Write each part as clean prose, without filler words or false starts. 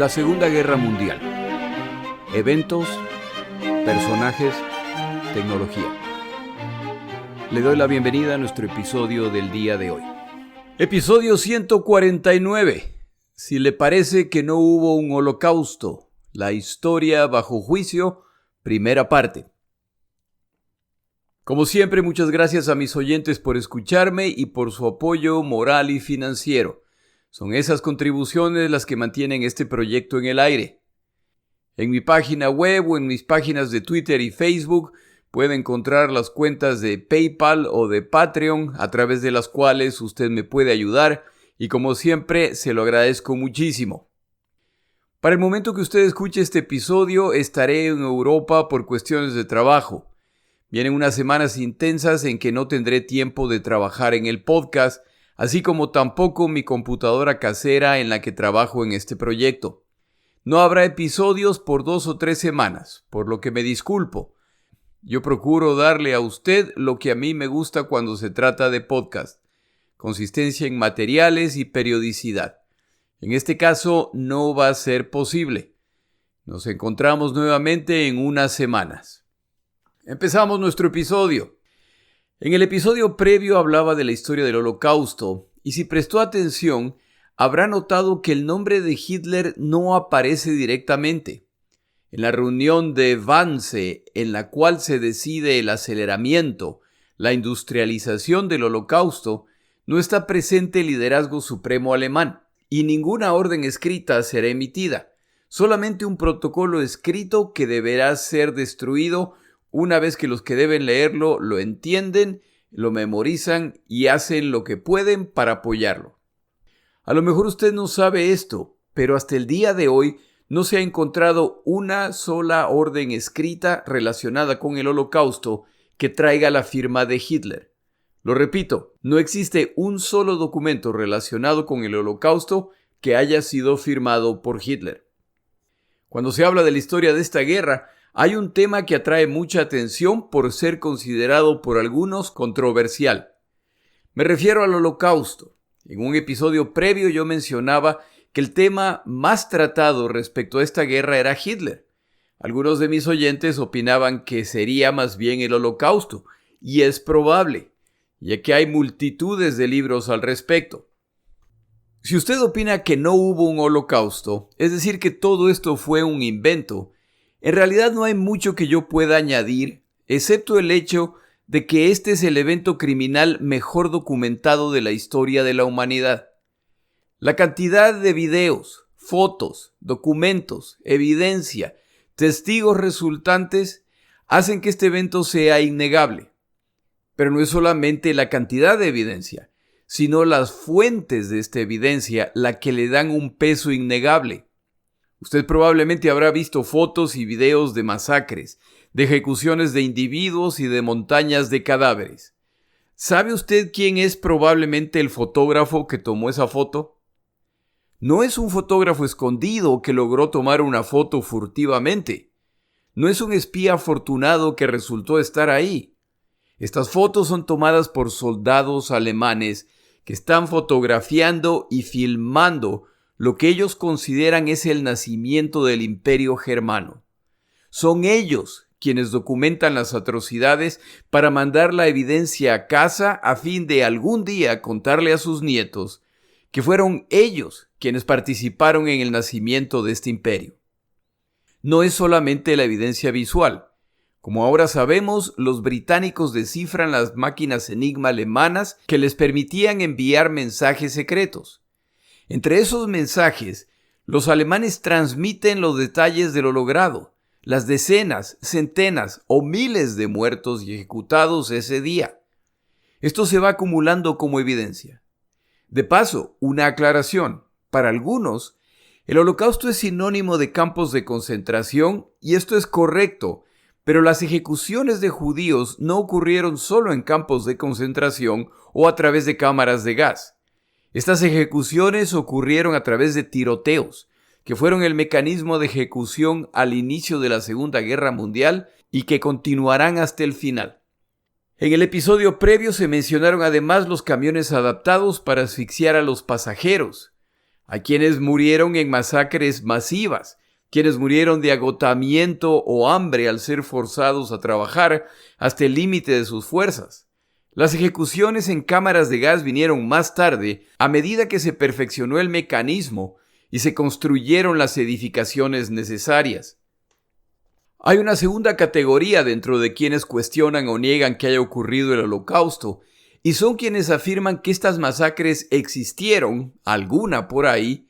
La Segunda Guerra Mundial. Eventos, personajes, tecnología. Le doy la bienvenida a nuestro episodio del día de hoy. Episodio 149. Si le parece que no hubo un holocausto, la historia bajo juicio, primera parte. Como siempre, muchas gracias a mis oyentes por escucharme y por su apoyo moral y financiero. Son esas contribuciones las que mantienen este proyecto en el aire. En mi página web o en mis páginas de Twitter y Facebook puede encontrar las cuentas de PayPal o de Patreon a través de las cuales usted me puede ayudar y como siempre se lo agradezco muchísimo. Para el momento que usted escuche este episodio estaré en Europa por cuestiones de trabajo. Vienen unas semanas intensas en que no tendré tiempo de trabajar en el podcast, así como tampoco mi computadora casera en la que trabajo en este proyecto. No habrá episodios por 2 o 3 semanas, por lo que me disculpo. Yo procuro darle a usted lo que a mí me gusta cuando se trata de podcast: consistencia en materiales y periodicidad. En este caso no va a ser posible. Nos encontramos nuevamente en unas semanas. Empezamos nuestro episodio. En el episodio previo hablaba de la historia del Holocausto, y si prestó atención, habrá notado que el nombre de Hitler no aparece directamente. En la reunión de Wannsee, en la cual se decide el aceleramiento, la industrialización del Holocausto, no está presente el liderazgo supremo alemán, y ninguna orden escrita será emitida, solamente un protocolo escrito que deberá ser destruido una vez que los que deben leerlo lo entienden, lo memorizan y hacen lo que pueden para apoyarlo. A lo mejor usted no sabe esto, pero hasta el día de hoy no se ha encontrado una sola orden escrita relacionada con el Holocausto que traiga la firma de Hitler. Lo repito, no existe un solo documento relacionado con el Holocausto que haya sido firmado por Hitler. Cuando se habla de la historia de esta guerra, hay un tema que atrae mucha atención por ser considerado por algunos controversial. Me refiero al Holocausto. En un episodio previo yo mencionaba que el tema más tratado respecto a esta guerra era Hitler. Algunos de mis oyentes opinaban que sería más bien el Holocausto, y es probable, ya que hay multitudes de libros al respecto. Si usted opina que no hubo un Holocausto, es decir que todo esto fue un invento, en realidad no hay mucho que yo pueda añadir, excepto el hecho de que este es el evento criminal mejor documentado de la historia de la humanidad. La cantidad de videos, fotos, documentos, evidencia, testigos resultantes hacen que este evento sea innegable. Pero no es solamente la cantidad de evidencia, sino las fuentes de esta evidencia la que le dan un peso innegable. Usted probablemente habrá visto fotos y videos de masacres, de ejecuciones de individuos y de montañas de cadáveres. ¿Sabe usted quién es probablemente el fotógrafo que tomó esa foto? No es un fotógrafo escondido que logró tomar una foto furtivamente. No es un espía afortunado que resultó estar ahí. Estas fotos son tomadas por soldados alemanes que están fotografiando y filmando lo que ellos consideran es el nacimiento del Imperio Germano. Son ellos quienes documentan las atrocidades para mandar la evidencia a casa a fin de algún día contarle a sus nietos que fueron ellos quienes participaron en el nacimiento de este imperio. No es solamente la evidencia visual. Como ahora sabemos, los británicos descifran las máquinas Enigma alemanas que les permitían enviar mensajes secretos. Entre esos mensajes, los alemanes transmiten los detalles de lo logrado, las decenas, centenas o miles de muertos y ejecutados ese día. Esto se va acumulando como evidencia. De paso, una aclaración. Para algunos, el Holocausto es sinónimo de campos de concentración y esto es correcto, pero las ejecuciones de judíos no ocurrieron solo en campos de concentración o a través de cámaras de gas. Estas ejecuciones ocurrieron a través de tiroteos, que fueron el mecanismo de ejecución al inicio de la Segunda Guerra Mundial y que continuarán hasta el final. En el episodio previo se mencionaron además los camiones adaptados para asfixiar a los pasajeros. Hay quienes murieron en masacres masivas, quienes murieron de agotamiento o hambre al ser forzados a trabajar hasta el límite de sus fuerzas. Las ejecuciones en cámaras de gas vinieron más tarde, a medida que se perfeccionó el mecanismo y se construyeron las edificaciones necesarias. Hay una segunda categoría dentro de quienes cuestionan o niegan que haya ocurrido el Holocausto, y son quienes afirman que estas masacres existieron, alguna por ahí,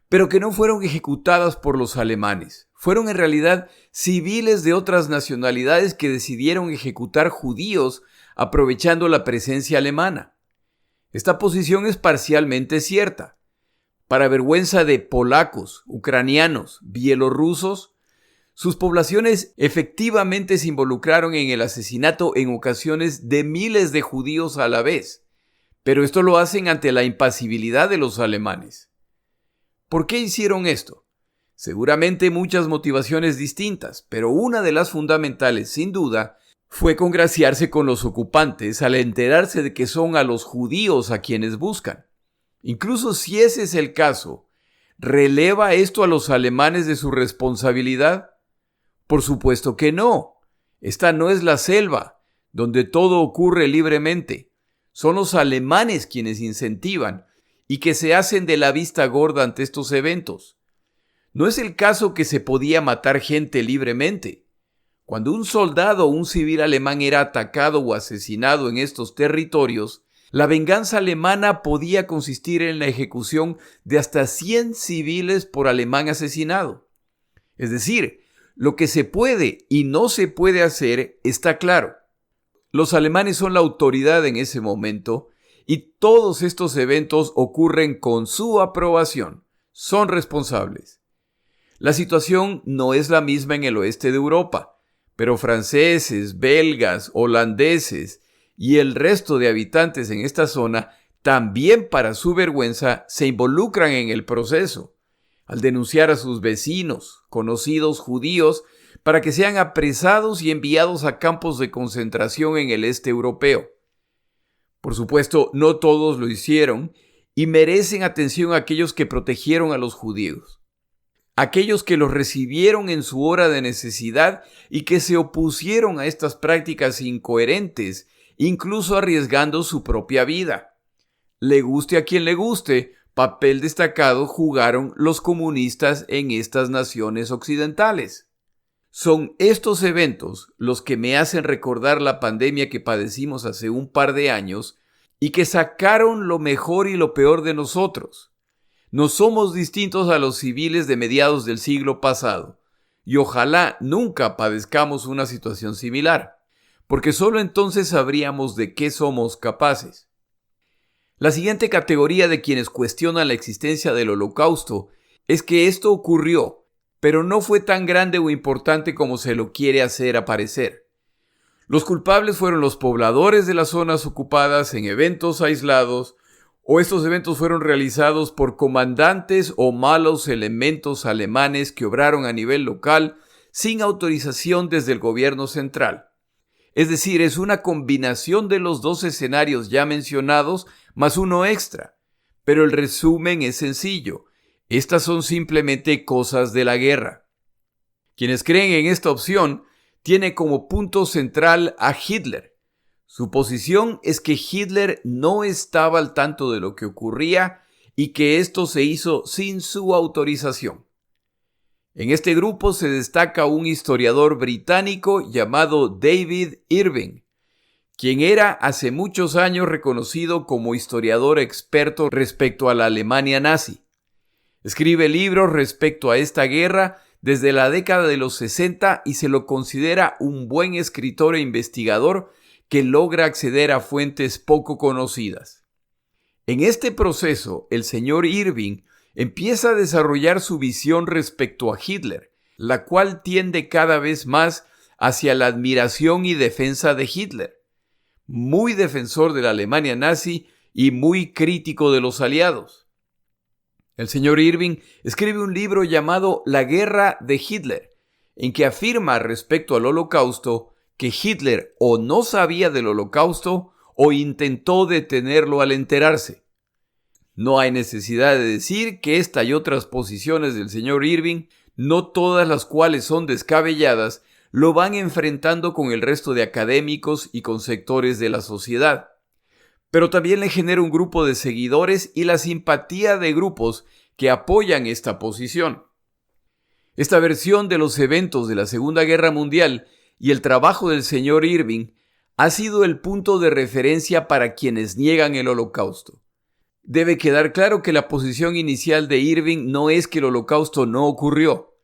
pero que no fueron ejecutadas por los alemanes. Fueron en realidad civiles de otras nacionalidades que decidieron ejecutar judíos aprovechando la presencia alemana. Esta posición es parcialmente cierta. Para vergüenza de polacos, ucranianos, bielorrusos, sus poblaciones efectivamente se involucraron en el asesinato en ocasiones de miles de judíos a la vez, pero esto lo hacen ante la impasibilidad de los alemanes. ¿Por qué hicieron esto? Seguramente muchas motivaciones distintas, pero una de las fundamentales, sin duda, fue congraciarse con los ocupantes al enterarse de que son a los judíos a quienes buscan. Incluso si ese es el caso, ¿releva esto a los alemanes de su responsabilidad? Por supuesto que no. Esta no es la selva, donde todo ocurre libremente. Son los alemanes quienes incentivan y que se hacen de la vista gorda ante estos eventos. No es el caso que se podía matar gente libremente. Cuando un soldado o un civil alemán era atacado o asesinado en estos territorios, la venganza alemana podía consistir en la ejecución de hasta 100 civiles por alemán asesinado. Es decir, lo que se puede y no se puede hacer está claro. Los alemanes son la autoridad en ese momento y todos estos eventos ocurren con su aprobación. Son responsables. La situación no es la misma en el oeste de Europa, pero franceses, belgas, holandeses y el resto de habitantes en esta zona también, para su vergüenza, se involucran en el proceso, al denunciar a sus vecinos, conocidos judíos, para que sean apresados y enviados a campos de concentración en el este europeo. Por supuesto, no todos lo hicieron y merecen atención aquellos que protegieron a los judíos, aquellos que los recibieron en su hora de necesidad y que se opusieron a estas prácticas incoherentes, incluso arriesgando su propia vida. Le guste a quien le guste, papel destacado jugaron los comunistas en estas naciones occidentales. Son estos eventos los que me hacen recordar la pandemia que padecimos hace un par de años y que sacaron lo mejor y lo peor de nosotros. No somos distintos a los civiles de mediados del siglo pasado y ojalá nunca padezcamos una situación similar, porque solo entonces sabríamos de qué somos capaces. La siguiente categoría de quienes cuestionan la existencia del Holocausto es que esto ocurrió, pero no fue tan grande o importante como se lo quiere hacer aparecer. Los culpables fueron los pobladores de las zonas ocupadas en eventos aislados, o estos eventos fueron realizados por comandantes o malos elementos alemanes que obraron a nivel local sin autorización desde el gobierno central. Es decir, es una combinación de los dos escenarios ya mencionados más uno extra. Pero el resumen es sencillo. Estas son simplemente cosas de la guerra. Quienes creen en esta opción tienen como punto central a Hitler. Su posición es que Hitler no estaba al tanto de lo que ocurría y que esto se hizo sin su autorización. En este grupo se destaca un historiador británico llamado David Irving, quien era hace muchos años reconocido como historiador experto respecto a la Alemania nazi. Escribe libros respecto a esta guerra desde la década de los 60 y se lo considera un buen escritor e investigador que logra acceder a fuentes poco conocidas. En este proceso, el señor Irving empieza a desarrollar su visión respecto a Hitler, la cual tiende cada vez más hacia la admiración y defensa de Hitler, muy defensor de la Alemania nazi y muy crítico de los aliados. El señor Irving escribe un libro llamado La guerra de Hitler, en que afirma respecto al Holocausto que Hitler o no sabía del Holocausto o intentó detenerlo al enterarse. No hay necesidad de decir que esta y otras posiciones del señor Irving, no todas las cuales son descabelladas, lo van enfrentando con el resto de académicos y con sectores de la sociedad. Pero también le genera un grupo de seguidores y la simpatía de grupos que apoyan esta posición. Esta versión de los eventos de la Segunda Guerra Mundial y el trabajo del señor Irving ha sido el punto de referencia para quienes niegan el Holocausto. Debe quedar claro que la posición inicial de Irving no es que el Holocausto no ocurrió.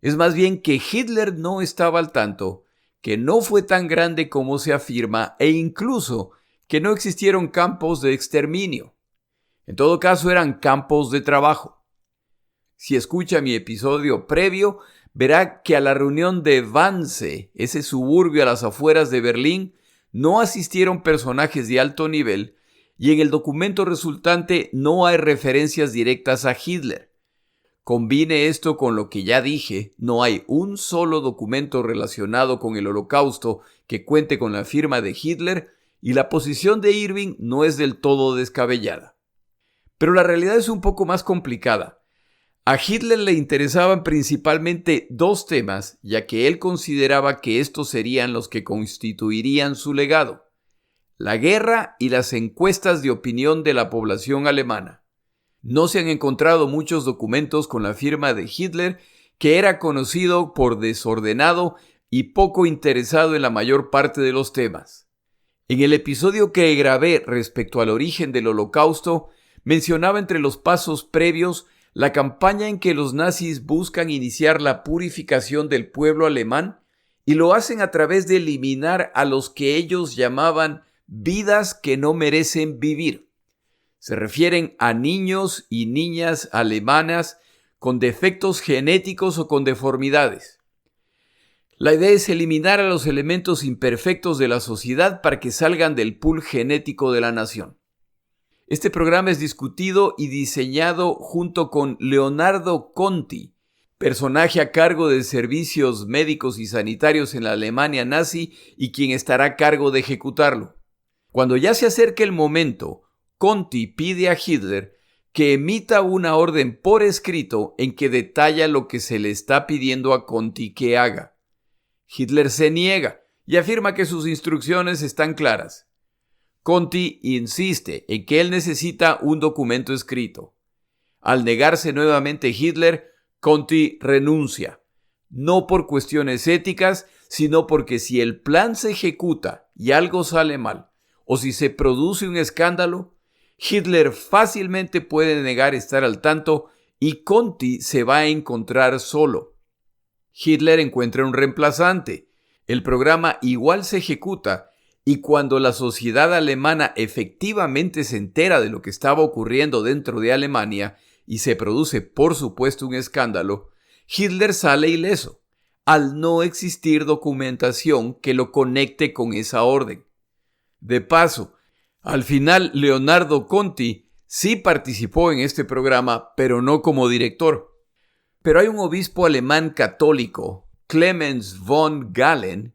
Es más bien que Hitler no estaba al tanto, que no fue tan grande como se afirma e incluso que no existieron campos de exterminio. En todo caso eran campos de trabajo. Si escucha mi episodio previo, verá que a la reunión de Wannsee, ese suburbio a las afueras de Berlín, no asistieron personajes de alto nivel y en el documento resultante no hay referencias directas a Hitler. Combine esto con lo que ya dije, no hay un solo documento relacionado con el Holocausto que cuente con la firma de Hitler y la posición de Irving no es del todo descabellada. Pero la realidad es un poco más complicada. A Hitler le interesaban principalmente dos temas, ya que él consideraba que estos serían los que constituirían su legado: la guerra y las encuestas de opinión de la población alemana. No se han encontrado muchos documentos con la firma de Hitler, que era conocido por desordenado y poco interesado en la mayor parte de los temas. En el episodio que grabé respecto al origen del Holocausto, mencionaba entre los pasos previos la campaña en que los nazis buscan iniciar la purificación del pueblo alemán y lo hacen a través de eliminar a los que ellos llamaban vidas que no merecen vivir. Se refieren a niños y niñas alemanas con defectos genéticos o con deformidades. La idea es eliminar a los elementos imperfectos de la sociedad para que salgan del pool genético de la nación. Este programa es discutido y diseñado junto con Leonardo Conti, personaje a cargo de servicios médicos y sanitarios en la Alemania nazi y quien estará a cargo de ejecutarlo. Cuando ya se acerca el momento, Conti pide a Hitler que emita una orden por escrito en que detalla lo que se le está pidiendo a Conti que haga. Hitler se niega y afirma que sus instrucciones están claras. Conti insiste en que él necesita un documento escrito. Al negarse nuevamente Hitler, Conti renuncia, no por cuestiones éticas, sino porque si el plan se ejecuta y algo sale mal, o si se produce un escándalo, Hitler fácilmente puede negar estar al tanto y Conti se va a encontrar solo. Hitler encuentra un reemplazante. El programa igual se ejecuta y cuando la sociedad alemana efectivamente se entera de lo que estaba ocurriendo dentro de Alemania y se produce por supuesto un escándalo, Hitler sale ileso, al no existir documentación que lo conecte con esa orden. De paso, al final Leonardo Conti sí participó en este programa, pero no como director. Pero hay un obispo alemán católico, Clemens von Galen,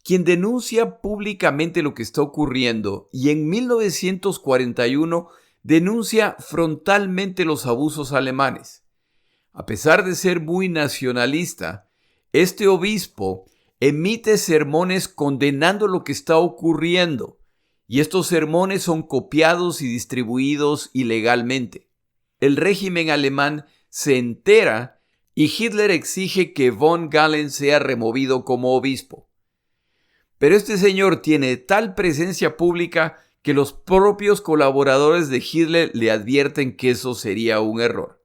quien denuncia públicamente lo que está ocurriendo y en 1941 denuncia frontalmente los abusos alemanes. A pesar de ser muy nacionalista, este obispo emite sermones condenando lo que está ocurriendo y estos sermones son copiados y distribuidos ilegalmente. El régimen alemán se entera y Hitler exige que von Galen sea removido como obispo. Pero este señor tiene tal presencia pública que los propios colaboradores de Hitler le advierten que eso sería un error.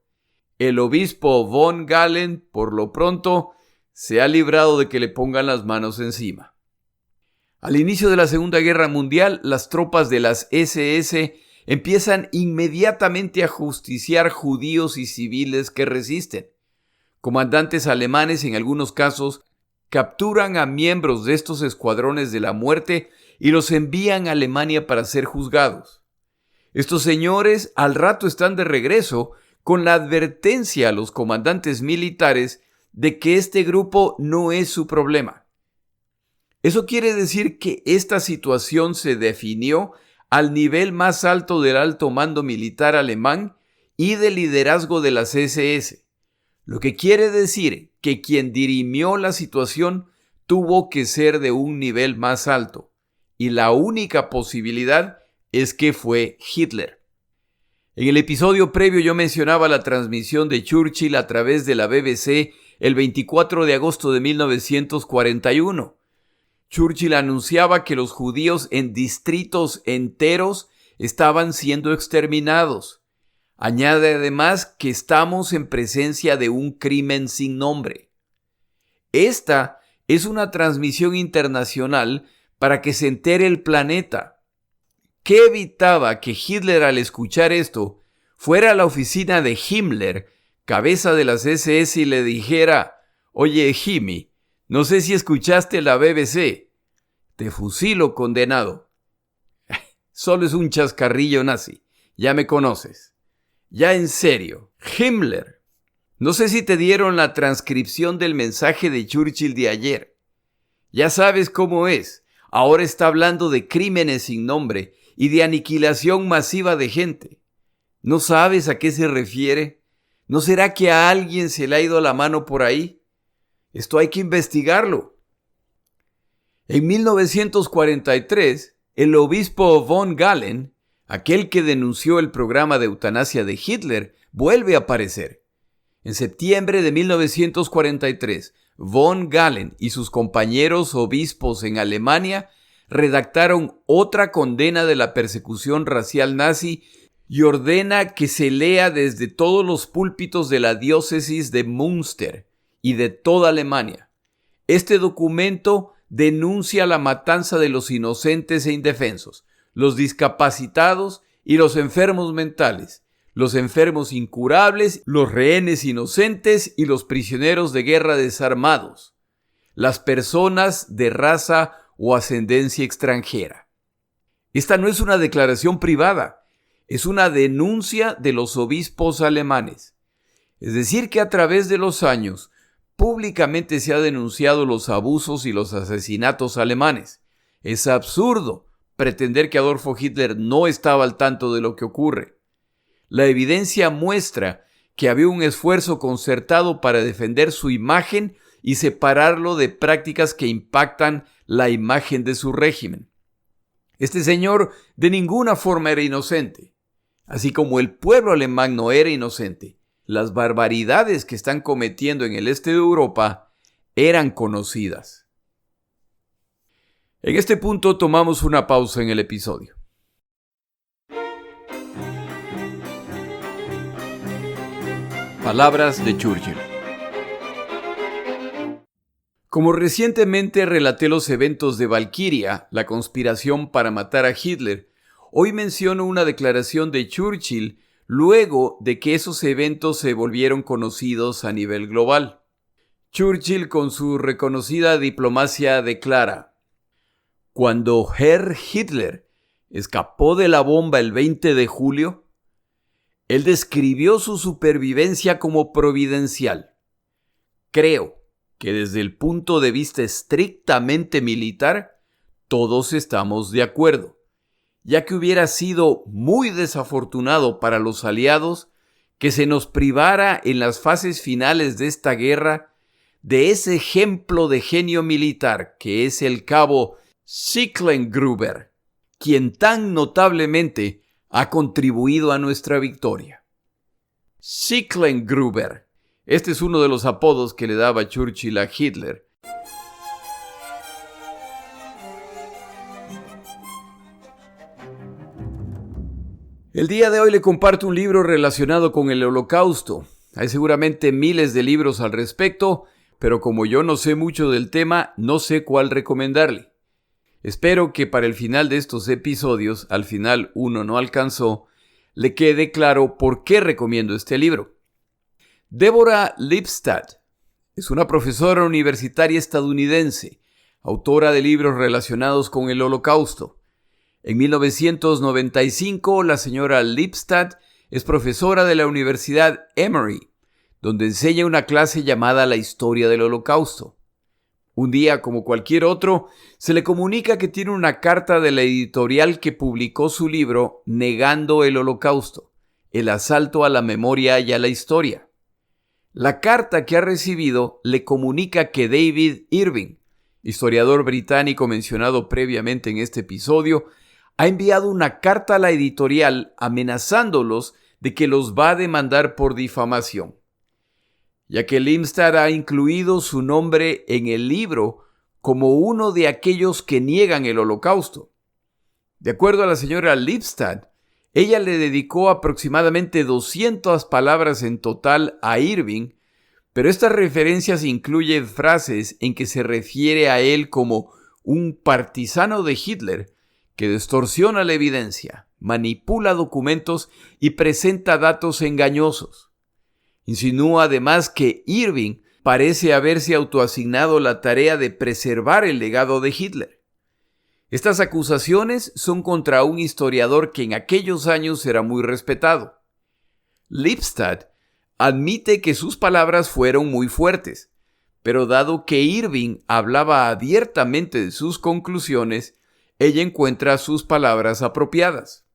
El obispo von Galen, por lo pronto, se ha librado de que le pongan las manos encima. Al inicio de la Segunda Guerra Mundial, las tropas de las SS empiezan inmediatamente a justiciar judíos y civiles que resisten. Comandantes alemanes, en algunos casos, capturan a miembros de estos escuadrones de la muerte y los envían a Alemania para ser juzgados. Estos señores al rato están de regreso con la advertencia a los comandantes militares de que este grupo no es su problema. Eso quiere decir que esta situación se definió al nivel más alto del alto mando militar alemán y del liderazgo de las SS, lo que quiere decir que quien dirimió la situación tuvo que ser de un nivel más alto, y la única posibilidad es que fue Hitler. En el episodio previo yo mencionaba la transmisión de Churchill a través de la BBC el 24 de agosto de 1941. Churchill anunciaba que los judíos en distritos enteros estaban siendo exterminados. Añade además que estamos en presencia de un crimen sin nombre. Esta es una transmisión internacional para que se entere el planeta. ¿Qué evitaba que Hitler, al escuchar esto, fuera a la oficina de Himmler, cabeza de las SS, y le dijera: «Oye, Jimmy, no sé si escuchaste la BBC. Te fusilo, condenado»? Solo es un chascarrillo nazi. Ya me conoces. Ya en serio, Himmler. No sé si te dieron la transcripción del mensaje de Churchill de ayer. Ya sabes cómo es. Ahora está hablando de crímenes sin nombre y de aniquilación masiva de gente. ¿No sabes a qué se refiere? ¿No será que a alguien se le ha ido la mano por ahí? Esto hay que investigarlo. En 1943, el obispo von Galen, aquel que denunció el programa de eutanasia de Hitler, vuelve a aparecer. En septiembre de 1943, von Galen y sus compañeros obispos en Alemania redactaron otra condena de la persecución racial nazi y ordena que se lea desde todos los púlpitos de la diócesis de Münster y de toda Alemania. Este documento denuncia la matanza de los inocentes e indefensos, los discapacitados y los enfermos mentales, los enfermos incurables, los rehenes inocentes y los prisioneros de guerra desarmados, las personas de raza o ascendencia extranjera. Esta no es una declaración privada, es una denuncia de los obispos alemanes. Es decir, que a través de los años, públicamente se ha denunciado los abusos y los asesinatos alemanes. Es absurdo pretender que Adolfo Hitler no estaba al tanto de lo que ocurre. La evidencia muestra que había un esfuerzo concertado para defender su imagen y separarlo de prácticas que impactan la imagen de su régimen. Este señor de ninguna forma era inocente, así como el pueblo alemán no era inocente. Las barbaridades que están cometiendo en el este de Europa eran conocidas. En este punto tomamos una pausa en el episodio. Palabras de Churchill. Como recientemente relaté los eventos de Valkyria, la conspiración para matar a Hitler, hoy menciono una declaración de Churchill luego de que esos eventos se volvieron conocidos a nivel global. Churchill, con su reconocida diplomacia, declara: «Cuando Herr Hitler escapó de la bomba el 20 de julio, él describió su supervivencia como providencial. Creo que desde el punto de vista estrictamente militar, todos estamos de acuerdo, ya que hubiera sido muy desafortunado para los aliados que se nos privara en las fases finales de esta guerra de ese ejemplo de genio militar que es el cabo Schicklengruber, quien tan notablemente ha contribuido a nuestra victoria». Schicklengruber. Este es uno de los apodos que le daba Churchill a Hitler. El día de hoy le comparto un libro relacionado con el Holocausto. Hay seguramente miles de libros al respecto, pero como yo no sé mucho del tema, no sé cuál recomendarle. Espero que para el final de estos episodios, al final uno no alcanzó, le quede claro por qué recomiendo este libro. Deborah Lipstadt es una profesora universitaria estadounidense, autora de libros relacionados con el Holocausto. En 1995, la señora Lipstadt es profesora de la Universidad Emory, donde enseña una clase llamada La historia del Holocausto. Un día, como cualquier otro, se le comunica que tiene una carta de la editorial que publicó su libro Negando el Holocausto, el asalto a la memoria y a la historia. La carta que ha recibido le comunica que David Irving, historiador británico mencionado previamente en este episodio, ha enviado una carta a la editorial amenazándolos de que los va a demandar por difamación, ya que Lipstadt ha incluido su nombre en el libro como uno de aquellos que niegan el Holocausto. De acuerdo a la señora Lipstadt, ella le dedicó aproximadamente 200 palabras en total a Irving, pero estas referencias incluyen frases en que se refiere a él como un partisano de Hitler que distorsiona la evidencia, manipula documentos y presenta datos engañosos. Insinúa además que Irving parece haberse autoasignado la tarea de preservar el legado de Hitler. Estas acusaciones son contra un historiador que en aquellos años era muy respetado. Lipstadt admite que sus palabras fueron muy fuertes, pero dado que Irving hablaba abiertamente de sus conclusiones, ella encuentra sus palabras apropiadas.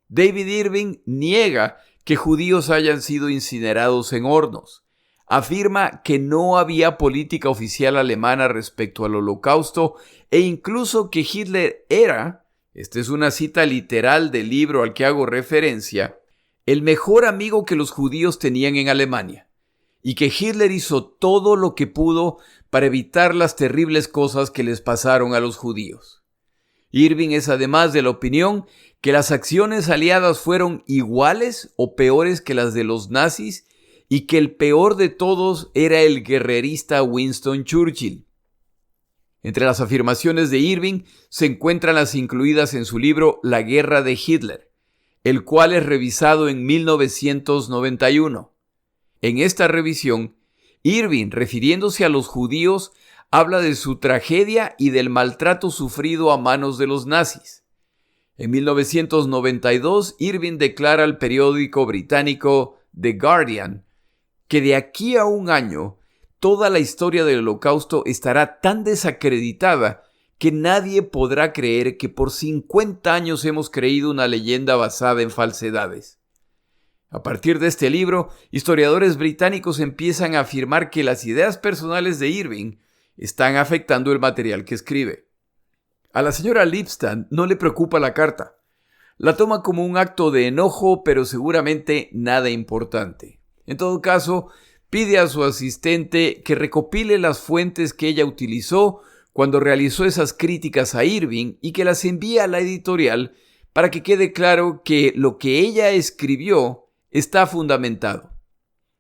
David Irving niega que judíos hayan sido incinerados en hornos. Afirma que no había política oficial alemana respecto al Holocausto e incluso que Hitler era, esta es una cita literal del libro al que hago referencia, el mejor amigo que los judíos tenían en Alemania, y que Hitler hizo todo lo que pudo para evitar las terribles cosas que les pasaron a los judíos. Irving es además de la opinión que las acciones aliadas fueron iguales o peores que las de los nazis y que el peor de todos era el guerrerista Winston Churchill. Entre las afirmaciones de Irving se encuentran las incluidas en su libro La guerra de Hitler, el cual es revisado en 1991. En esta revisión, Irving, refiriéndose a los judíos, habla de su tragedia y del maltrato sufrido a manos de los nazis. En 1992, Irving declara al periódico británico The Guardian que de aquí a un año toda la historia del Holocausto estará tan desacreditada que nadie podrá creer que por 50 años hemos creído una leyenda basada en falsedades. A partir de este libro, historiadores británicos empiezan a afirmar que las ideas personales de Irving están afectando el material que escribe. A la señora Lipstadt no le preocupa la carta. La toma como un acto de enojo, pero seguramente nada importante. En todo caso, pide a su asistente que recopile las fuentes que ella utilizó cuando realizó esas críticas a Irving y que las envíe a la editorial para que quede claro que lo que ella escribió está fundamentado.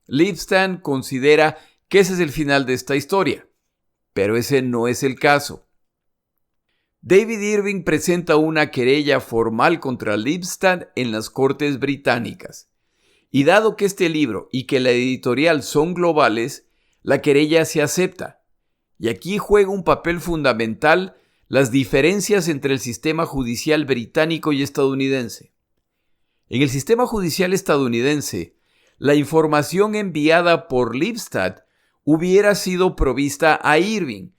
Lipstadt considera que ese es el final de esta historia, pero ese no es el caso. David Irving presenta una querella formal contra Lipstadt en las Cortes británicas. Y dado que este libro y que la editorial son globales, la querella se acepta. Y aquí juega un papel fundamental las diferencias entre el sistema judicial británico y estadounidense. En el sistema judicial estadounidense, la información enviada por Lipstadt hubiera sido provista a Irving,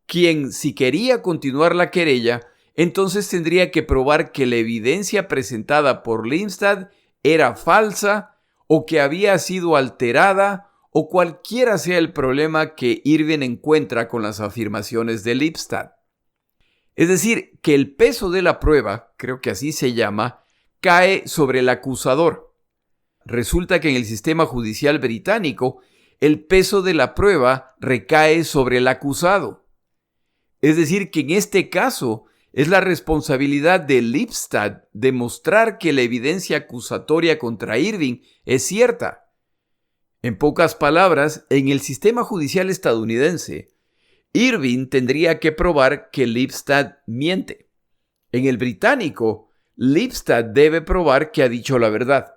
quien, si quería continuar la querella, entonces tendría que probar que la evidencia presentada por Lipstadt era falsa o que había sido alterada o cualquiera sea el problema que Irving encuentra con las afirmaciones de Lipstadt. Es decir, que el peso de la prueba, creo que así se llama, cae sobre el acusador. Resulta que en el sistema judicial británico, el peso de la prueba recae sobre el acusado. Es decir, que en este caso es la responsabilidad de Lipstadt demostrar que la evidencia acusatoria contra Irving es cierta. En pocas palabras, en el sistema judicial estadounidense, Irving tendría que probar que Lipstadt miente. En el británico, Lipstadt debe probar que ha dicho la verdad.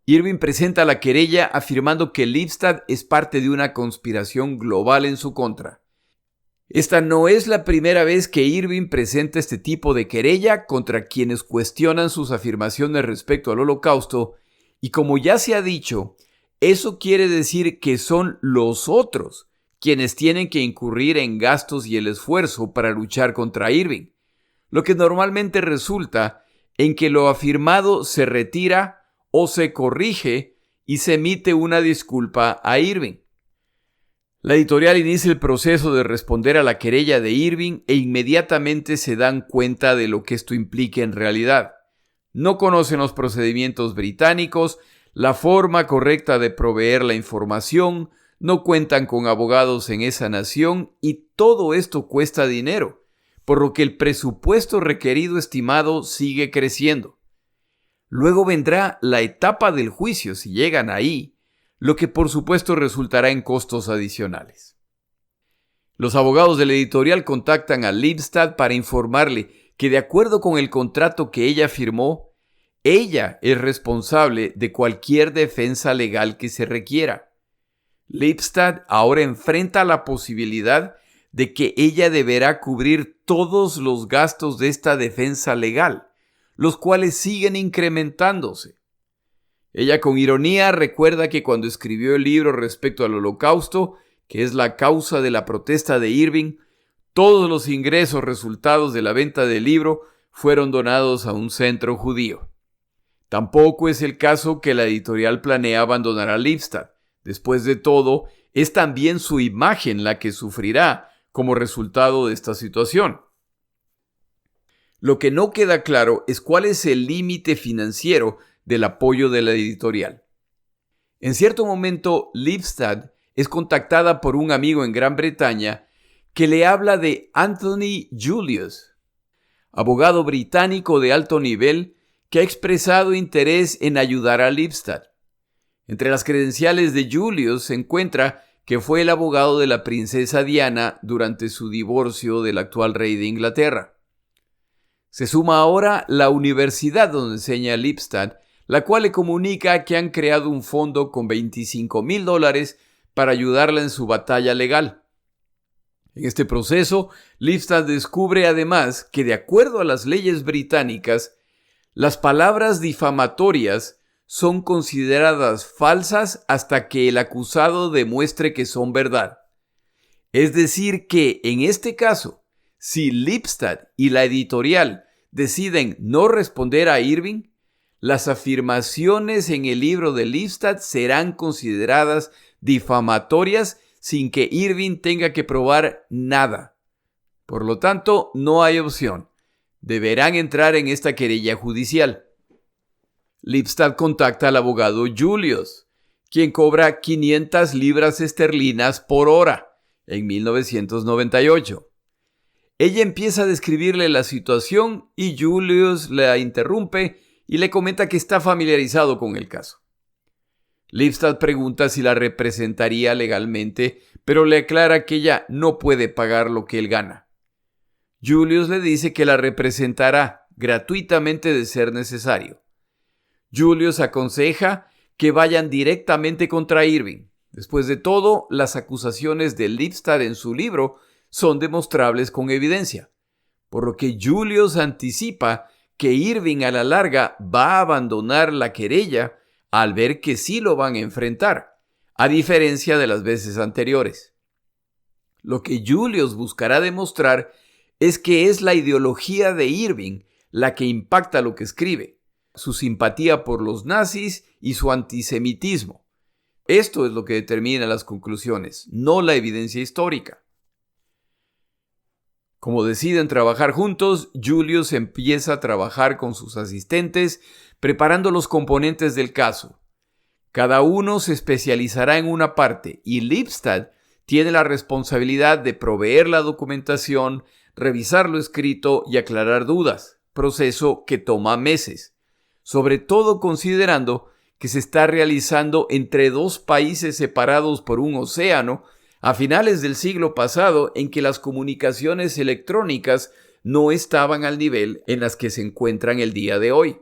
Irving presenta la querella afirmando que Lipstadt es parte de una conspiración global en su contra. Esta no es la primera vez que Irving presenta este tipo de querella contra quienes cuestionan sus afirmaciones respecto al Holocausto, y como ya se ha dicho, eso quiere decir que son los otros quienes tienen que incurrir en gastos y el esfuerzo para luchar contra Irving, lo que normalmente resulta en que lo afirmado se retira o se corrige y se emite una disculpa a Irving. La editorial inicia el proceso de responder a la querella de Irving e inmediatamente se dan cuenta de lo que esto implica en realidad. No conocen los procedimientos británicos, la forma correcta de proveer la información, no cuentan con abogados en esa nación y todo esto cuesta dinero, por lo que el presupuesto requerido estimado sigue creciendo. Luego vendrá la etapa del juicio si llegan ahí, lo que por supuesto resultará en costos adicionales. Los abogados de la editorial contactan a Lipstadt para informarle que de acuerdo con el contrato que ella firmó, ella es responsable de cualquier defensa legal que se requiera. Lipstadt ahora enfrenta la posibilidad de que ella deberá cubrir todos los gastos de esta defensa legal, los cuales siguen incrementándose. Ella con ironía recuerda que cuando escribió el libro respecto al Holocausto, que es la causa de la protesta de Irving, todos los ingresos resultados de la venta del libro fueron donados a un centro judío. Tampoco es el caso que la editorial planea abandonar a Lipstadt. Después de todo, es también su imagen la que sufrirá como resultado de esta situación. Lo que no queda claro es cuál es el límite financiero del apoyo de la editorial. En cierto momento, Lipstadt es contactada por un amigo en Gran Bretaña que le habla de Anthony Julius, abogado británico de alto nivel que ha expresado interés en ayudar a Lipstadt. Entre las credenciales de Julius se encuentra que fue el abogado de la princesa Diana durante su divorcio del actual rey de Inglaterra. Se suma ahora la universidad donde enseña Lipstadt, la cual le comunica que han creado un fondo con $25,000 para ayudarla en su batalla legal. En este proceso, Lipstadt descubre además que de acuerdo a las leyes británicas, las palabras difamatorias son consideradas falsas hasta que el acusado demuestre que son verdad. Es decir que, en este caso, si Lipstadt y la editorial deciden no responder a Irving, las afirmaciones en el libro de Lipstadt serán consideradas difamatorias sin que Irving tenga que probar nada. Por lo tanto, no hay opción. Deberán entrar en esta querella judicial. Lipstadt contacta al abogado Julius, quien cobra 500 libras esterlinas por hora en 1998. Ella empieza a describirle la situación y Julius la interrumpe y le comenta que está familiarizado con el caso. Lipstadt pregunta si la representaría legalmente, pero le aclara que ella no puede pagar lo que él gana. Julius le dice que la representará gratuitamente de ser necesario. Julius aconseja que vayan directamente contra Irving. Después de todo, las acusaciones de Lipstadt en su libro son demostrables con evidencia, por lo que Julius anticipa que Irving a la larga va a abandonar la querella al ver que sí lo van a enfrentar, a diferencia de las veces anteriores. Lo que Julius buscará demostrar es que es la ideología de Irving la que impacta lo que escribe, su simpatía por los nazis y su antisemitismo. Esto es lo que determina las conclusiones, no la evidencia histórica. Como deciden trabajar juntos, Julius empieza a trabajar con sus asistentes, preparando los componentes del caso. Cada uno se especializará en una parte y Lipstadt tiene la responsabilidad de proveer la documentación, revisar lo escrito y aclarar dudas, proceso que toma meses, sobre todo considerando que se está realizando entre dos países separados por un océano a finales del siglo pasado, en que las comunicaciones electrónicas no estaban al nivel en las que se encuentran el día de hoy.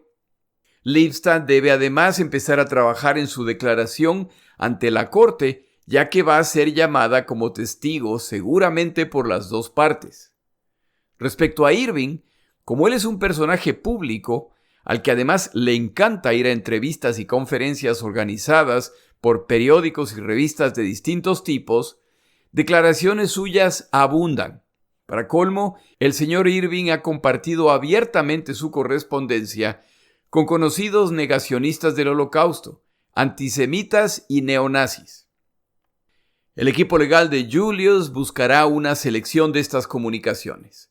Lipstadt debe además empezar a trabajar en su declaración ante la corte, ya que va a ser llamada como testigo seguramente por las dos partes. Respecto a Irving, como él es un personaje público, al que además le encanta ir a entrevistas y conferencias organizadas por periódicos y revistas de distintos tipos, Declaraciones suyas abundan. Para colmo, el señor Irving ha compartido abiertamente su correspondencia con conocidos negacionistas del Holocausto, antisemitas y neonazis. El equipo legal de Julius buscará una selección de estas comunicaciones.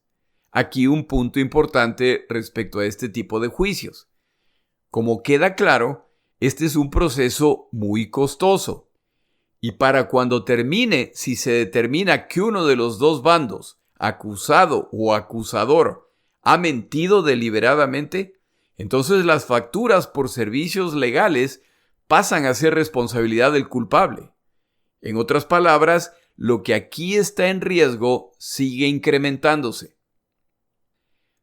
Aquí un punto importante respecto a este tipo de juicios. Como queda claro, este es un proceso muy costoso. Y para cuando termine, si se determina que uno de los dos bandos, acusado o acusador, ha mentido deliberadamente, entonces las facturas por servicios legales pasan a ser responsabilidad del culpable. En otras palabras, lo que aquí está en riesgo sigue incrementándose.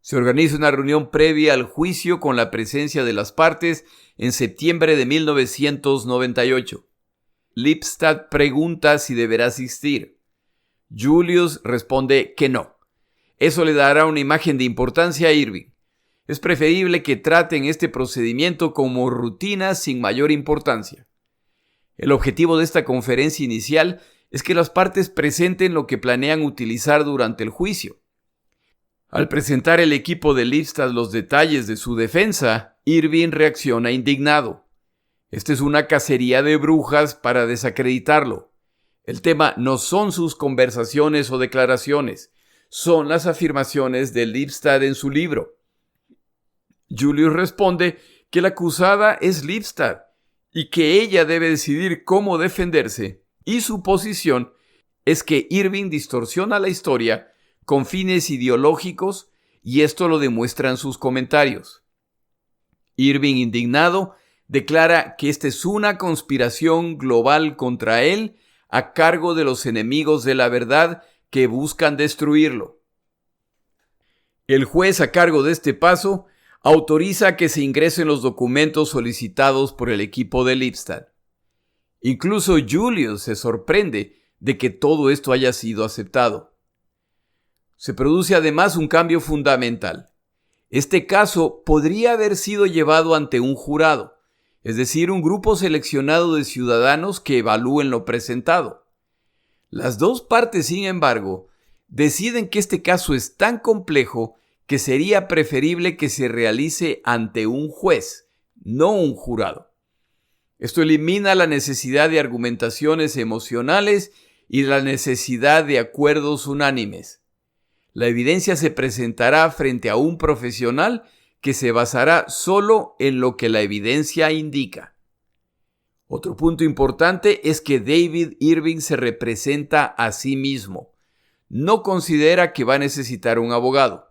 Se organiza una reunión previa al juicio con la presencia de las partes en septiembre de 1998. Lipstadt pregunta si deberá asistir. Julius responde que no. Eso le dará una imagen de importancia a Irving. Es preferible que traten este procedimiento como rutina sin mayor importancia. El objetivo de esta conferencia inicial es que las partes presenten lo que planean utilizar durante el juicio. Al presentar el equipo de Lipstadt los detalles de su defensa, Irving reacciona indignado. Esta es una cacería de brujas para desacreditarlo. El tema no son sus conversaciones o declaraciones, son las afirmaciones de Lipstadt en su libro. Julius responde que la acusada es Lipstadt y que ella debe decidir cómo defenderse, y su posición es que Irving distorsiona la historia con fines ideológicos y esto lo demuestran sus comentarios. Irving, indignado, declara que esta es una conspiración global contra él a cargo de los enemigos de la verdad que buscan destruirlo. El juez a cargo de este paso autoriza que se ingresen los documentos solicitados por el equipo de Lipstadt. Incluso Julius se sorprende de que todo esto haya sido aceptado. Se produce además un cambio fundamental. Este caso podría haber sido llevado ante un jurado, es decir, un grupo seleccionado de ciudadanos que evalúen lo presentado. Las dos partes, sin embargo, deciden que este caso es tan complejo que sería preferible que se realice ante un juez, no un jurado. Esto elimina la necesidad de argumentaciones emocionales y la necesidad de acuerdos unánimes. La evidencia se presentará frente a un profesional que se basará solo en lo que la evidencia indica. Otro punto importante es que David Irving se representa a sí mismo. No considera que va a necesitar un abogado.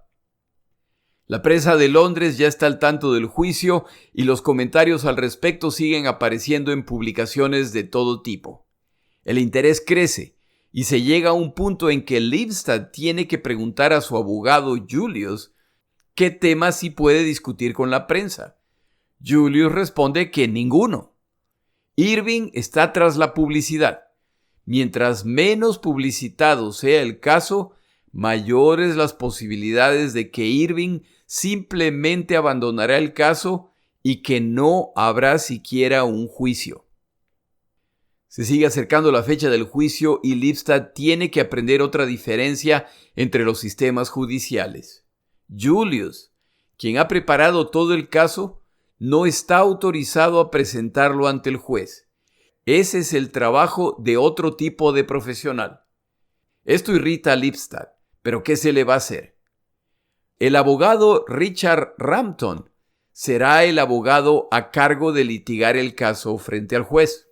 La prensa de Londres ya está al tanto del juicio y los comentarios al respecto siguen apareciendo en publicaciones de todo tipo. El interés crece y se llega a un punto en que Lipstadt tiene que preguntar a su abogado Julius qué temas sí puede discutir con la prensa. Julius responde que ninguno. Irving está tras la publicidad. Mientras menos publicitado sea el caso, mayores las posibilidades de que Irving simplemente abandonará el caso y que no habrá siquiera un juicio. Se sigue acercando la fecha del juicio y Lipstadt tiene que aprender otra diferencia entre los sistemas judiciales. Julius, quien ha preparado todo el caso, no está autorizado a presentarlo ante el juez. Ese es el trabajo de otro tipo de profesional. Esto irrita a Lipstadt, pero ¿qué se le va a hacer? El abogado Richard Rampton será el abogado a cargo de litigar el caso frente al juez.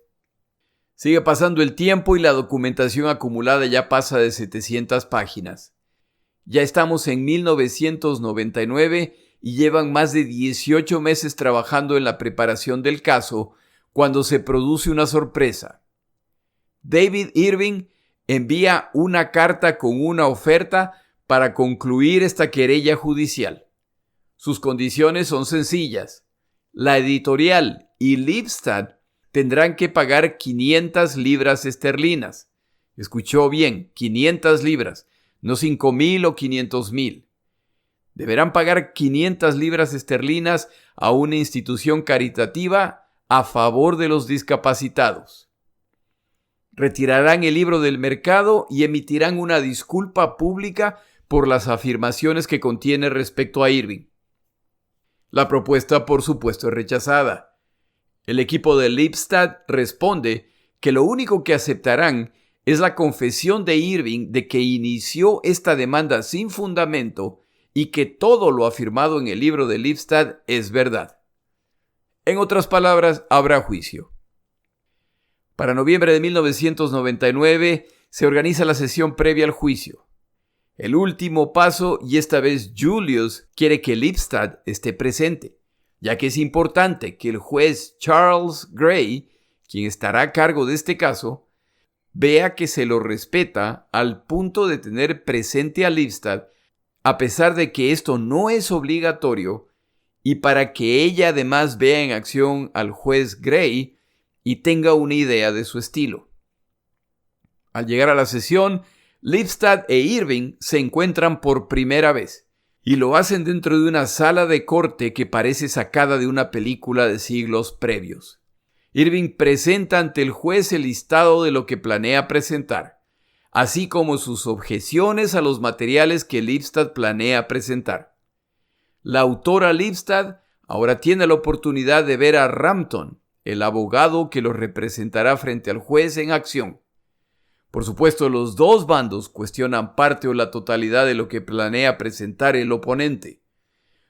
Sigue pasando el tiempo y la documentación acumulada ya pasa de 700 páginas. Ya estamos en 1999 y llevan más de 18 meses trabajando en la preparación del caso cuando se produce una sorpresa. David Irving envía una carta con una oferta para concluir esta querella judicial. Sus condiciones son sencillas. La editorial y Lipstadt tendrán que pagar 500 libras esterlinas. Escuchó bien, 500 libras, no 5,000 o 500,000. Deberán pagar 500 libras esterlinas a una institución caritativa a favor de los discapacitados. retirarán el libro del mercado y emitirán una disculpa pública por las afirmaciones que contiene respecto a Irving. La propuesta, por supuesto, es rechazada. El equipo de Lipstadt responde que lo único que aceptarán es la confesión de Irving de que inició esta demanda sin fundamento y que todo lo afirmado en el libro de Lipstadt es verdad. En otras palabras, habrá juicio. Para noviembre de 1999 se organiza la sesión previa al juicio. El último paso, y esta vez Julius quiere que Lipstadt esté presente, ya que es importante que el juez Charles Gray, quien estará a cargo de este caso, vea que se lo respeta al punto de tener presente a Lipstadt, a pesar de que esto no es obligatorio, y para que ella además vea en acción al juez Gray y tenga una idea de su estilo. Al llegar a la sesión, Lipstadt e Irving se encuentran por primera vez, y lo hacen dentro de una sala de corte que parece sacada de una película de siglos previos. Irving presenta ante el juez el listado de lo que planea presentar, así como sus objeciones a los materiales que Lipstadt planea presentar. La autora Lipstadt ahora tiene la oportunidad de ver a Rampton, el abogado que lo representará frente al juez en acción. Por supuesto, los dos bandos cuestionan parte o la totalidad de lo que planea presentar el oponente,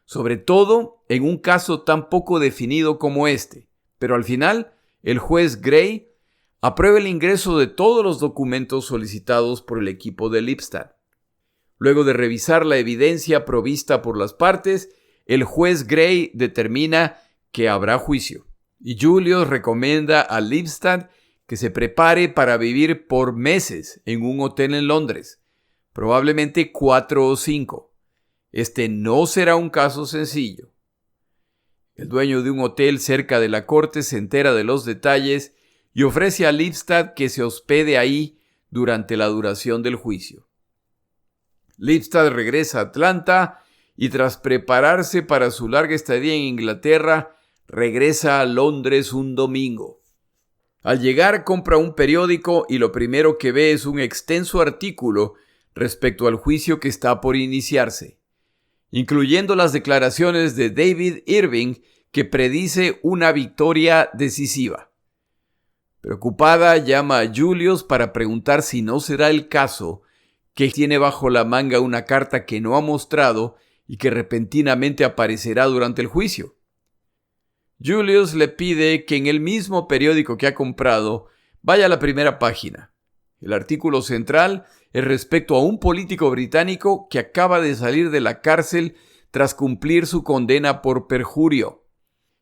sobre todo en un caso tan poco definido como este. Pero al final, el juez Gray aprueba el ingreso de todos los documentos solicitados por el equipo de Lipstadt. Luego de revisar la evidencia provista por las partes, el juez Gray determina que habrá juicio. Y Julius recomienda a Lipstadt que se prepare para vivir por meses en un hotel en Londres, probablemente 4 o 5. Este no será un caso sencillo. El dueño de un hotel cerca de la corte se entera de los detalles y ofrece a Lipstadt que se hospede ahí durante la duración del juicio. Lipstadt regresa a Atlanta y tras prepararse para su larga estadía en Inglaterra, regresa a Londres un domingo. Al llegar compra un periódico y lo primero que ve es un extenso artículo respecto al juicio que está por iniciarse, incluyendo las declaraciones de David Irving que predice una victoria decisiva. Preocupada, llama a Julius para preguntar si no será el caso que tiene bajo la manga una carta que no ha mostrado y que repentinamente aparecerá durante el juicio. Julius le pide que en el mismo periódico que ha comprado vaya a la primera página. El artículo central es respecto a un político británico que acaba de salir de la cárcel tras cumplir su condena por perjurio.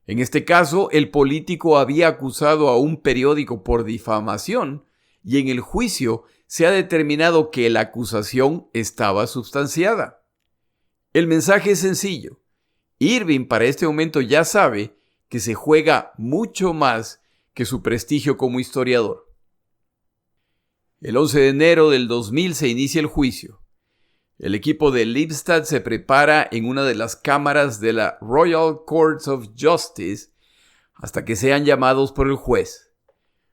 En este caso, el político había acusado a un periódico por difamación y en el juicio se ha determinado que la acusación estaba substanciada. El mensaje es sencillo. Irving para este momento ya sabe que se juega mucho más que su prestigio como historiador. El 11 de enero del 2000 se inicia el juicio. El equipo de Lipstadt se prepara en una de las cámaras de la Royal Courts of Justice hasta que sean llamados por el juez.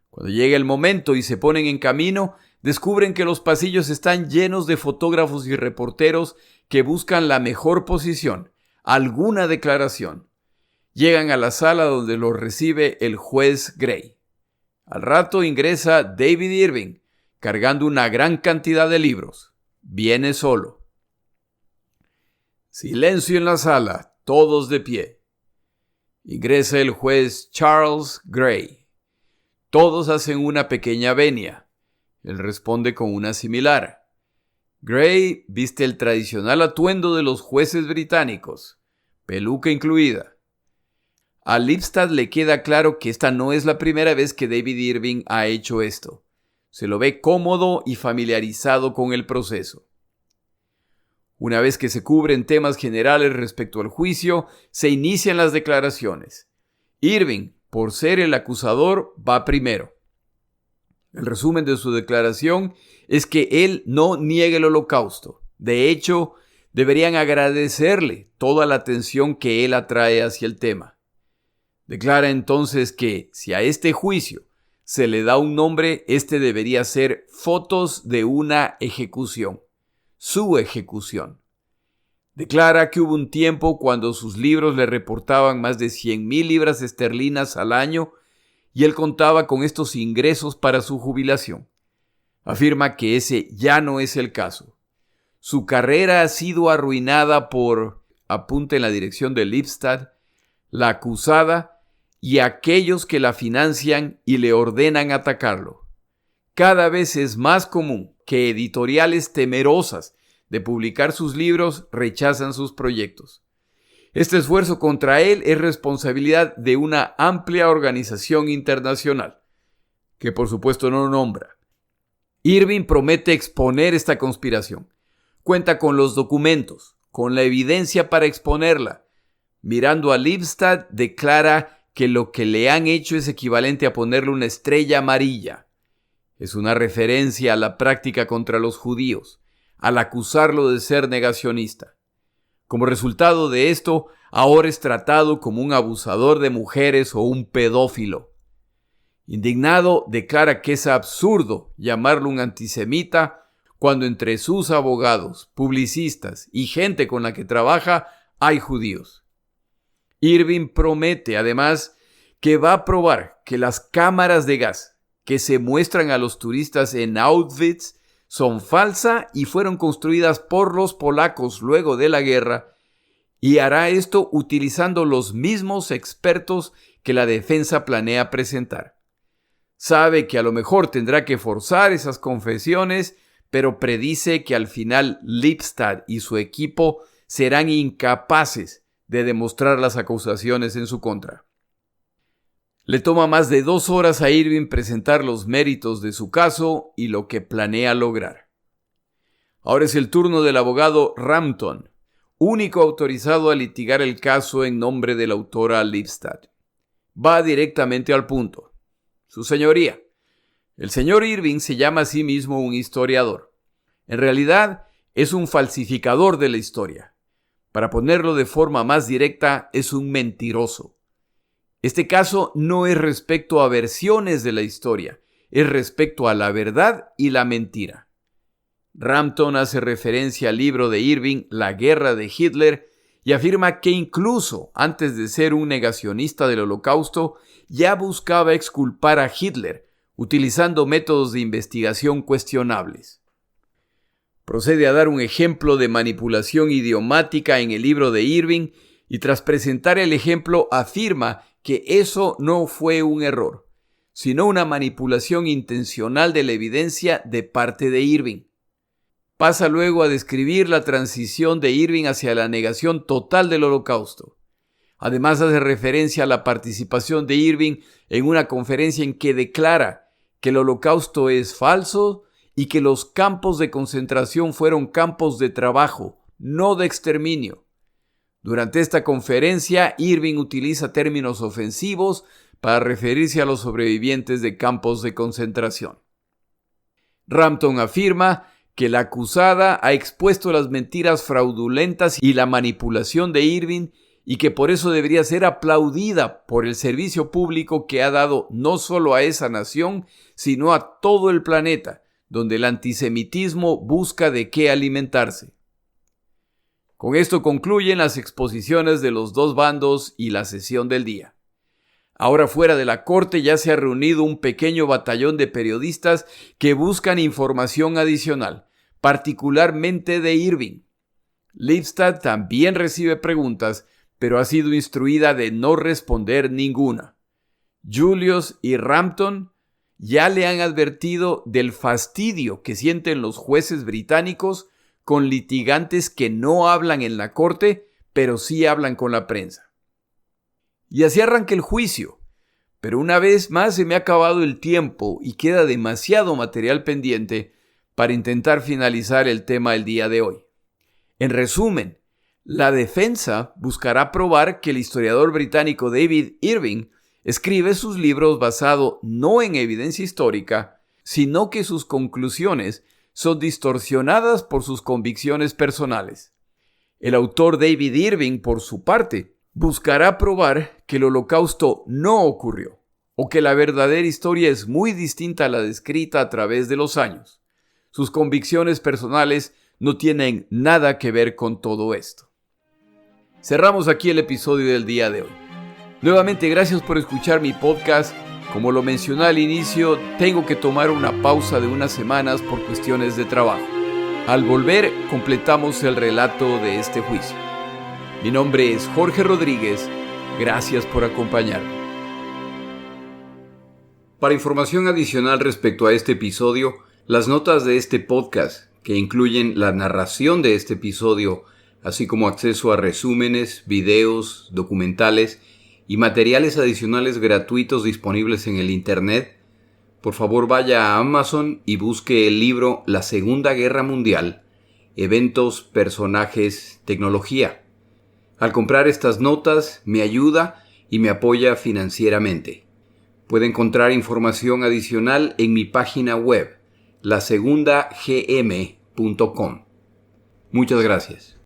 Cuando llega el momento y se ponen en camino, descubren que los pasillos están llenos de fotógrafos y reporteros que buscan la mejor posición, alguna declaración. Llegan a la sala donde los recibe el juez Gray. Al rato ingresa David Irving, cargando una gran cantidad de libros. Viene solo. Silencio en la sala, todos de pie. Ingresa el juez Charles Gray. Todos hacen una pequeña venia. Él responde con una similar. Gray viste el tradicional atuendo de los jueces británicos, peluca incluida. A Lipstadt le queda claro que esta no es la primera vez que David Irving ha hecho esto. Se lo ve cómodo y familiarizado con el proceso. Una vez que se cubren temas generales respecto al juicio, se inician las declaraciones. Irving, por ser el acusador, va primero. El resumen de su declaración es que él no niega el Holocausto. De hecho, deberían agradecerle toda la atención que él atrae hacia el tema. Declara entonces que si a este juicio se le da un nombre, este debería ser Fotos de una ejecución, su ejecución. Declara que hubo un tiempo cuando sus libros le reportaban más de 100,000 libras esterlinas al año y él contaba con estos ingresos para su jubilación. Afirma que ese ya no es el caso. Su carrera ha sido arruinada por, apunta en la dirección de Lipstadt, la acusada y aquellos que la financian y le ordenan atacarlo. Cada vez es más común que editoriales temerosas de publicar sus libros rechazan sus proyectos. Este esfuerzo contra él es responsabilidad de una amplia organización internacional, que por supuesto no nombra. Irving promete exponer esta conspiración. Cuenta con los documentos, con la evidencia para exponerla. Mirando a Lipstadt, declara que lo que le han hecho es equivalente a ponerle una estrella amarilla. Es una referencia a la práctica contra los judíos, al acusarlo de ser negacionista. Como resultado de esto, ahora es tratado como un abusador de mujeres o un pedófilo. Indignado, declara que es absurdo llamarlo un antisemita cuando entre sus abogados, publicistas y gente con la que trabaja hay judíos. Irving promete, además, que va a probar que las cámaras de gas que se muestran a los turistas en Auschwitz son falsas y fueron construidas por los polacos luego de la guerra, y hará esto utilizando los mismos expertos que la defensa planea presentar. Sabe que a lo mejor tendrá que forzar esas confesiones, pero predice que al final Lipstadt y su equipo serán incapaces de demostrar las acusaciones en su contra. Le toma más de 2 horas a Irving presentar los méritos de su caso y lo que planea lograr. Ahora es el turno del abogado Rampton, único autorizado a litigar el caso en nombre de la autora Lipstadt. Va directamente al punto. Su señoría, el señor Irving se llama a sí mismo un historiador. En realidad, es un falsificador de la historia. Para ponerlo de forma más directa, es un mentiroso. Este caso no es respecto a versiones de la historia, es respecto a la verdad y la mentira. Rampton hace referencia al libro de Irving, La guerra de Hitler, y afirma que incluso antes de ser un negacionista del Holocausto, ya buscaba exculpar a Hitler, utilizando métodos de investigación cuestionables. Procede a dar un ejemplo de manipulación idiomática en el libro de Irving, y tras presentar el ejemplo afirma que eso no fue un error, sino una manipulación intencional de la evidencia de parte de Irving. Pasa luego a describir la transición de Irving hacia la negación total del Holocausto. Además hace referencia a la participación de Irving en una conferencia en que declara que el Holocausto es falso y que los campos de concentración fueron campos de trabajo, no de exterminio. Durante esta conferencia, Irving utiliza términos ofensivos para referirse a los sobrevivientes de campos de concentración. Rampton afirma que la acusada ha expuesto las mentiras fraudulentas y la manipulación de Irving y que por eso debería ser aplaudida por el servicio público que ha dado no solo a esa nación, sino a todo el planeta, donde el antisemitismo busca de qué alimentarse. Con esto concluyen las exposiciones de los dos bandos y la sesión del día. Ahora fuera de la corte ya se ha reunido un pequeño batallón de periodistas que buscan información adicional, particularmente de Irving. Lipstadt también recibe preguntas, pero ha sido instruida de no responder ninguna. Julius y Rampton ya le han advertido del fastidio que sienten los jueces británicos con litigantes que no hablan en la corte, pero sí hablan con la prensa. Y así arranca el juicio, pero una vez más se me ha acabado el tiempo y queda demasiado material pendiente para intentar finalizar el tema del día de hoy. En resumen, la defensa buscará probar que el historiador británico David Irving escribe sus libros basado no en evidencia histórica, sino que sus conclusiones son distorsionadas por sus convicciones personales. El autor David Irving, por su parte, buscará probar que el Holocausto no ocurrió, o que la verdadera historia es muy distinta a la descrita a través de los años. Sus convicciones personales no tienen nada que ver con todo esto. Cerramos aquí el episodio del día de hoy. Nuevamente, gracias por escuchar mi podcast. Como lo mencioné al inicio, tengo que tomar una pausa de unas semanas por cuestiones de trabajo. Al volver, completamos el relato de este juicio. Mi nombre es Jorge Rodríguez. Gracias por acompañarme. Para información adicional respecto a este episodio, las notas de este podcast, que incluyen la narración de este episodio, así como acceso a resúmenes, videos, documentales y materiales adicionales gratuitos disponibles en el Internet, por favor vaya a Amazon y busque el libro La Segunda Guerra Mundial, Eventos, Personajes, Tecnología. Al comprar estas notas, me ayuda y me apoya financieramente. Puede encontrar información adicional en mi página web, lasegundagm.com. Muchas gracias.